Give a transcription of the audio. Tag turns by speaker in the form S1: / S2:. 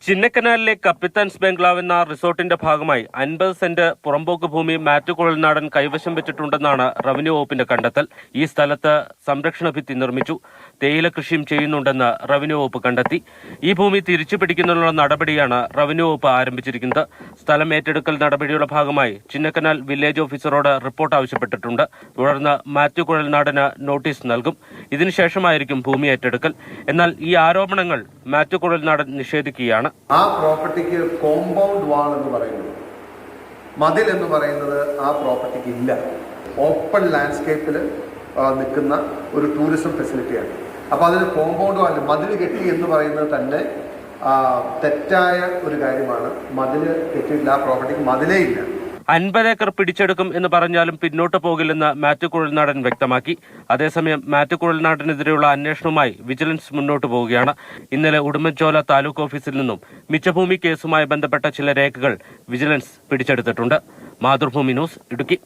S1: ചിന്നക്കനാലിലെ കപ്പിത്താൻസ് ബംഗ്ലാവ് എന്ന റിസോർട്ടിന്റെ ഭാഗമായി 50 സെന്റ് പുറമ്പോക്ക് ഭൂമി മാത്യു കുഴൽനാടൻ കൈവശം വെച്ചിട്ടുണ്ടെന്നാണ് റവന്യൂ വകുപ്പിന്റെ കണ്ടെത്തൽ. ഈ സ്ഥലത്ത് സംരക്ഷണ ഭിത്തി നിർമ്മിച്ചു. തേയില കൃഷിയും ചെയ്യുന്നുണ്ടെന്ന് റവന്യൂ വകുപ്പ് കണ്ടെത്തി. ഈ ഭൂമി തിരിച്ചു പിടിക്കുന്നതിനുള്ള നടപടിയാണ് റവന്യൂ വകുപ്പ് ആരംഭിച്ചിരിക്കുന്നത്. സ്ഥലം ഏറ്റെടുക്കൽ നടപടിയുടെ ഭാഗമായി ചിന്നക്കനാൽ വില്ലേജ് ഓഫീസറോട് റിപ്പോർട്ട് ആവശ്യപ്പെട്ടിട്ടുണ്ട്. തുടർന്ന് മാത്യു കുഴൽനാടന് നോട്ടീസ് നൽകും. ഇതിനുശേഷമായിരിക്കും ഭൂമി ഏറ്റെടുക്കൽ. എന്നാൽ ഈ ആരോപണങ്ങൾ മാത്യു കുഴൽനാടൻ നിഷേധിക്കുകയാണ്.
S2: ആ പ്രോപ്പർട്ടിക്ക് കോമ്പൗണ്ട് വാൾ എന്ന് പറയുന്നത്, മതിൽ എന്ന് പറയുന്നത് ആ പ്രോപ്പർട്ടിക്ക് ഇല്ല. ഓപ്പൺ ലാൻഡ്സ്കേപ്പിൽ നിൽക്കുന്ന ഒരു ടൂറിസം ഫെസിലിറ്റിയാണ്. അപ്പോൾ അതിന് കോമ്പൗണ്ട് വാൾ, മതിൽ കെട്ടി എന്ന് പറയുന്നത് തന്നെ തെറ്റായ ഒരു കാര്യമാണ്. മതിൽ കെട്ടിയില്ല, ആ പ്രോപ്പർട്ടിക്ക് മതിലേ ഇല്ല.
S1: 50 ഏക്കർ പിടിച്ചെടുക്കും എന്ന് പറഞ്ഞാലും പിന്നോട്ട് പോകില്ലെന്ന് മാത്യു കുഴൽനാടൻ വ്യക്തമാക്കി. അതേസമയം മാത്യു കുഴൽനാടനെതിരെയുള്ള അന്വേഷണവുമായി വിജിലൻസ് മുന്നോട്ട് പോവുകയാണ്. ഇന്നലെ ഉടുമ്പൻചോല താലൂക്ക് ഓഫീസിൽ നിന്നും മിച്ചഭൂമി കേസുമായി ബന്ധപ്പെട്ട ചില രേഖകൾ വിജിലൻസ് പിടിച്ചെടുത്തിട്ടുണ്ട്. മാതൃഭൂമി ന്യൂസ്, ഇടുക്കി.